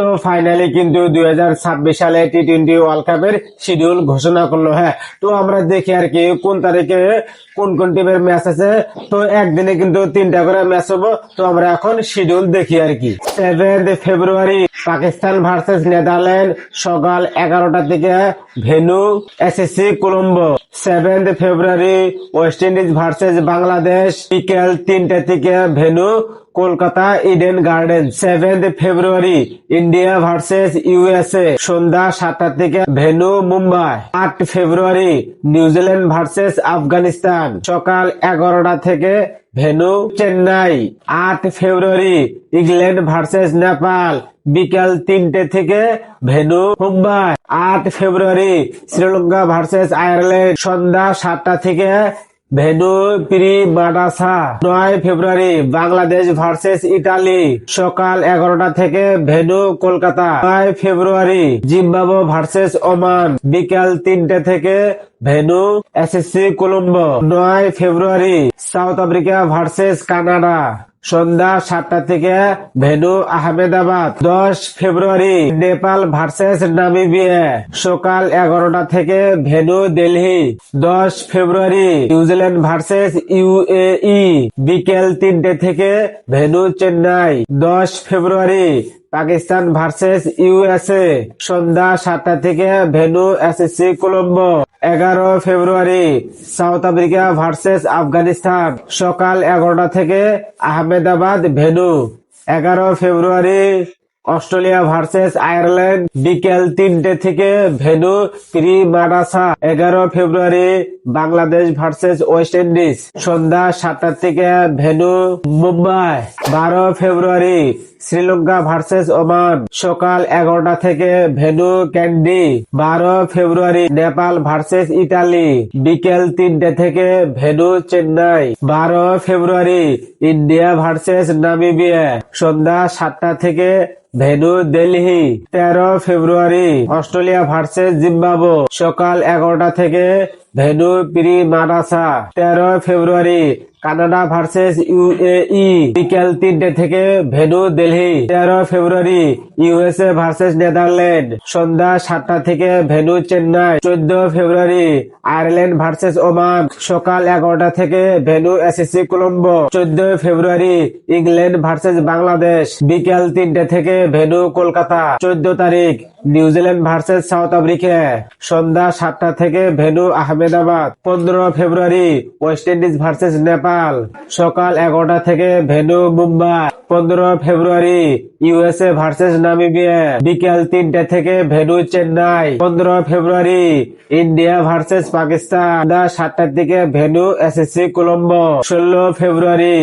তো ফাইনালি কিন্তু 2026 সালে টি-20 ওয়ার্ল্ড কাপের শিডিউল ঘোষণা করলো। হ্যাঁ, তো আমরা দেখি আর কি কোন তারিখে কোন কোন টিমের ম্যাচ আছে। তো একদিনে কিন্তু 3টা করে ম্যাচ হবো। তো আমরা এখন শিডিউল দেখি আর কি। 7 ফেব্রুয়ারি পাকিস্তান ভার্সেস নেদারল্যান্ড সকাল 11টা থেকে, ভেন্যু এসএসসি কলম্বো। 7 ফেব্রুয়ারি ওয়েস্ট ইন্ডিজ ভার্সেস বাংলাদেশ বিকেল 3টা থেকে, ভেন্যু কলকাতা ইডেন গার্ডেন। 7 ফেব্রুয়ারি ইন্ডিয়া ভার্সেস ইউএসএ সন্ধ্যা 7টা থেকে, ভেন্যু মুম্বাই। 8 ফেব্রুয়ারি নিউজিল্যান্ড ভার্সেস আফগানিস্তান সকাল 11টা থেকে, ভেন্যু চেন্নাই। 8 ফেব্রুয়ারি ইংল্যান্ড ভার্সেস নেপাল বিকাল 3টে থেকে, ভেন্যু মুম্বাই। 8 ফেব্রুয়ারি শ্রীলঙ্কা ভার্সেস আয়ারল্যান্ড সন্ধ্যা 7টা থেকে, ভেন্যু প্রিমাদাসা। 9 ফেব্রুয়ারি বাংলাদেশ ভার্সেস ইতালি সকাল 11টা থেকে, ভেন্যু কলকাতা। 9 ফেব্রুয়ারি জিম্বাবুয়ে ভার্সেস ওমান বিকাল 3টে থেকে, ভেন্যু এসএসসি কলম্বো। 9 ফেব্রুয়ারি সাউথ আফ্রিকা ভার্সেস কানাডা সন্ধ্যা 7টা থেকে, ভেন্যু আহমেদাবাদ। 10 ফেব্রুয়ারি নেপাল ভার্সেস নামিবিয়া সকাল 11টা থেকে, ভেন্যু দিল্লি। 10 ফেব্রুয়ারি নিউজিল্যান্ড ভার্সেস ইউএই বিকেল 3টে থেকে, ভেন্যু চেন্নাই। 10 ফেব্রুয়ারি পাকিস্তান ভার্সেস ইউএসএ সন্ধ্যা 7টা থেকে, ভেন্যু এসএসসি কলম্বো। 11 ফেব্রুয়ারি সাউথ আফ্রিকা ভার্সেস আফগানিস্তান সকাল 11টা থেকে, আহমেদাবাদ, ভেন্যু। 11 ফেব্রুয়ারি অস্ট্রেলিয়া ভার্সেস আয়ারল্যান্ড বিকেল 3টে থেকে, ভেন্যু প্রিমাদাসা। 11 ফেব্রুয়ারি বাংলাদেশ ভার্সেস ওয়েস্ট ইন্ডিজ সন্ধ্যা 7টা থেকে, ভেন্যু মুম্বাই। 12 ফেব্রুয়ারি শ্রীলঙ্কা ভার্সেস ওমান সকাল 11টা থেকে, ভেন্যু ক্যান্ডি। 12 ফেব্রুয়ারি নেপাল ভার্সেস ইতালি বিকেল 3টে থেকে, ভেন্যু চেন্নাই। 12 ফেব্রুয়ারি ইন্ডিয়া ভার্সেস নামিবিয়া সন্ধ্যা 7টা থেকে, ভেন্যু দিল্লি। 13 ফেব্রুয়ারি অস্ট্রেলিয়া ভার্সেস জিম্বাবুয়ে সকাল 11টা থেকে, ভেন্যু প্রিমাদাসা। 13 ফেব্রুয়ারি কানাডা ভার্সেস ইউএই বিকেল 3টে থেকে, ভেন্যু দিল্লি। 13 ফেব্রুয়ারি ইউএসএ ভার্সেস নেদারল্যান্ড সন্ধ্যা 7টা থেকে, ভেন্যু চেন্নাই। 14 ফেব্রুয়ারি আয়ারল্যান্ড ভার্সেস ওমান সকাল 11টা থেকে, ভেন্যু এসএসসি কলম্বো। 14 ফেব্রুয়ারি ইংল্যান্ড ভার্সেস বাংলাদেশ বিকেল 3টে থেকে, ভেন্যু কলকাতা। 14 তারিখ নিউজিল্যান্ড ভার্সেস সাউথ আফ্রিকা সন্ধ্যা 7টা থেকে, ভেন্যু আহমেদাবাদ। 15 ফেব্রুয়ারি ওয়েস্ট ইন্ডিজ ভার্সেস নেপাল সকাল 11টা থেকে, ভেন্যু মুম্বাই। 15 ফেব্রুয়ারি ইউএসএ ভার্সেস নামিবিয়া বিকেল 3টে থেকে, ভেন্যু চেন্নাই। 15 ফেব্রুয়ারি ইন্ডিয়া ভার্সেস পাকিস্তান সন্ধ্যা 7টার দিকে, ভেন্যু এসএসসি কলম্বো। 16 ফেব্রুয়ারি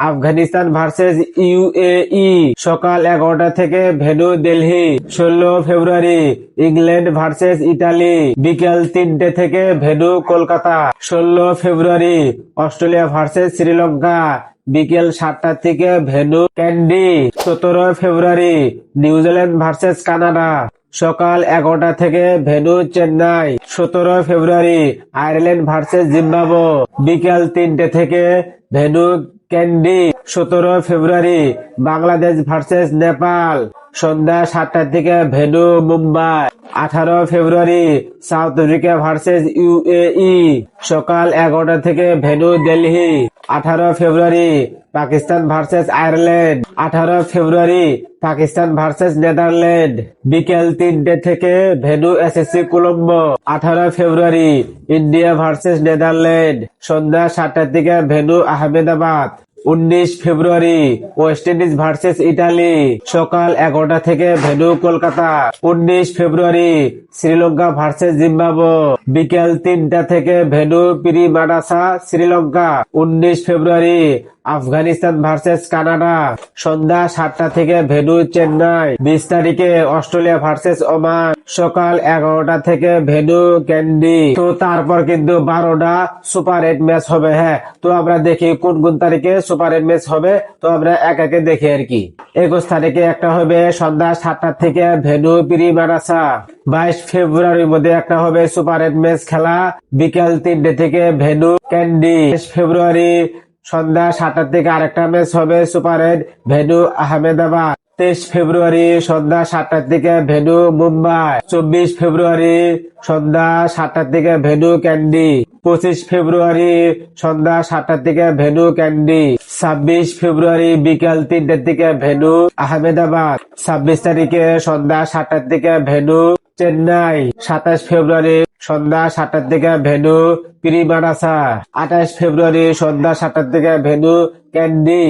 আফগানিস্তান ভার্সেস ইউএই সকাল 11টা থেকে, ভেন্যু দিল্লি। 16 ফেব্রুয়ারি ইংল্যান্ড ভার্সেস ইতালি বিকেল 3টে থেকে, ভেন্যু কলকাতা। 16 ফেব্রুয়ারি অস্ট্রেলিয়া ভার্সেস শ্রীলঙ্কা বিকেল 7টা থেকে, ভেন্যু ক্যান্ডি। 17 ফেব্রুয়ারি নিউজিল্যান্ড ভার্সেস কানাডা সকাল 11টা থেকে, ভেন্যু চেন্নাই। 17 ফেব্রুয়ারি আয়ারল্যান্ড ভার্সেস জিম্বাবুয়ে বিকেল 3টে থেকে, ভেন্যু ক্যান্ডি। 17 ফেব্রুয়ারি বাংলাদেশ ভার্সেস নেপাল সন্ধ্যা 7টার দিকে, ভেন্যু মুম্বাই। 18 ফেব্রুয়ারি সাউথ আফ্রিকা ভার্সেস ইউএই সকাল 11টা থেকে, ভেন্যু দিল্লি। 18 ফেব্রুয়ারি পাকিস্তান ভার্সেস আয়ারল্যান্ড 18 ফেব্রুয়ারি পাকিস্তান ভার্সেস নেদারল্যান্ড বিকেল 3টে থেকে, ভেন্যু এসএসসি কলম্বো। 18 ফেব্রুয়ারি ইন্ডিয়া ভার্সেস নেদারল্যান্ড সন্ধ্যা 7টার দিকে, ভেন্যু আহমেদাবাদ। 19 ফেব্রুয়ারি ওয়েস্ট ইন্ডিজ ভার্সেস ইটালি সকাল 11টা থেকে, ভেন্যু কলকাতা। 19 ফেব্রুয়ারি শ্রীলঙ্কা ভার্সেস জিম্বাবুয়ে বিকেল 3টা থেকে, ভেন্যু প্রিমাদাসা, শ্রীলঙ্কা। 19 ফেব্রুয়ারি আফগানিস্তান ভার্সেস কানাডা সন্ধ্যা 7টা থেকে, ভেন্যু চেন্নাই। 20 তারিখে অস্ট্রেলিয়া ভার্সেস ওমান সকাল 11টা থেকে, ভেন্যু ক্যান্ডি। তো তারপর কিন্তু 12টা সুপার 8 ম্যাচ হবে। হ্যাঁ, তো আমরা দেখি কোন কোন তারিখে সুপার 8 ম্যাচ হবে। তো আমরা এক একে দেখি আর কি। 21 তারিখে একটা হবে সন্ধ্যা 7টা থেকে, ভেন্যু প্রিমাদাসা। 22 ফেব্রুয়ারির মধ্যে একটা হবে সুপার 8 ম্যাচ খেলা বিকেল 3টে থেকে, ভেন্যু ক্যান্ডি। 23 ফেব্রুয়ারি সন্ধ্যা 7টার থেকে আরেকটা ম্যাচ হবে সুপার 8, ভেন্যু আহমেদাবাদ। 23 ফেব্রুয়ারি সন্ধ্যা 7টার দিকে ভেন্যু মুম্বাই। 24 ফেব্রুয়ারি সন্ধ্যা 7টার দিকে ভেন্যু ক্যান্ডি। 25 ফেব্রুয়ারি সন্ধ্যা 7টার দিকে ভেন্যু ক্যান্ডি। 26 ফেব্রুয়ারি বিকাল 3টার দিকে ভেন্যু আহমেদাবাদ। 26 তারিখে সন্ধ্যা 7টার দিকে ভেন্যু চেন্নাই। 27 ফেব্রুয়ারি সন্ধ্যা 7টার দিকে ভেন্যু প্রিমানাসা। 28 ফেব্রুয়ারি সন্ধ্যা 7টার দিকে ভেন্যু ক্যান্ডি।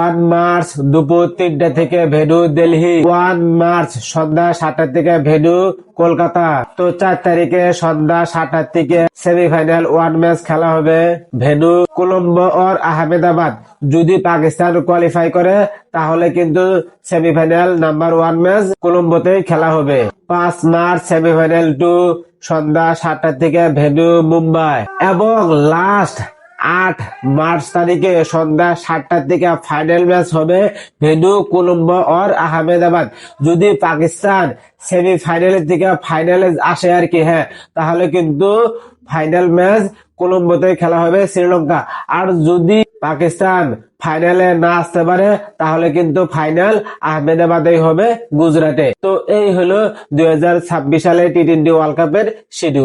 1 মার্চ দুপুর 3টা থেকে ভেন্যু দিল্লি। 1 মার্চ সন্ধ্যা 7টার দিকে ভেন্যু কলকাতা। তো 4 তারিখে সন্ধ্যা 7টার থেকে সেমিফাইনাল 1 ম্যাচ খেলা হবে ভেন্যু কোলম্বো और আহমেদাবাদ। যদি পাকিস্তান কোয়ালিফাই করে তাহলে কিন্তু সেমিফাইনাল নাম্বার 1 ম্যাচ কোলম্বোতেই খেলা হবে। 5 মার্চ সেমিফাইনাল 2 সন্ধ্যা 7টার থেকে ভেন্যু মুম্বাই। এবং লাস্ট 8 মার্চ তারিখে সন্ধ্যা 7টার দিকে ফাইনাল ম্যাচ হবে ভেন্যু কোলম্বো और আহমেদাবাদ। যদি পাকিস্তান সেমিফাইনালের দিকে ফাইনালে আসে আর কি, হ্যাঁ, তাহলে কিন্তু ফাইনাল ম্যাচ কোলম্বোতে খেলা হবে শ্রীলঙ্কা। আর যদি পাকিস্তান ফাইনালে না আসতে পারে তাহলে কিন্তু ফাইনাল আহমেদাবাদেই হবে গুজরাটে। তো এই হলো 2026 সালে টি-20 ওয়ার্ল্ড কাপের শিডিউল।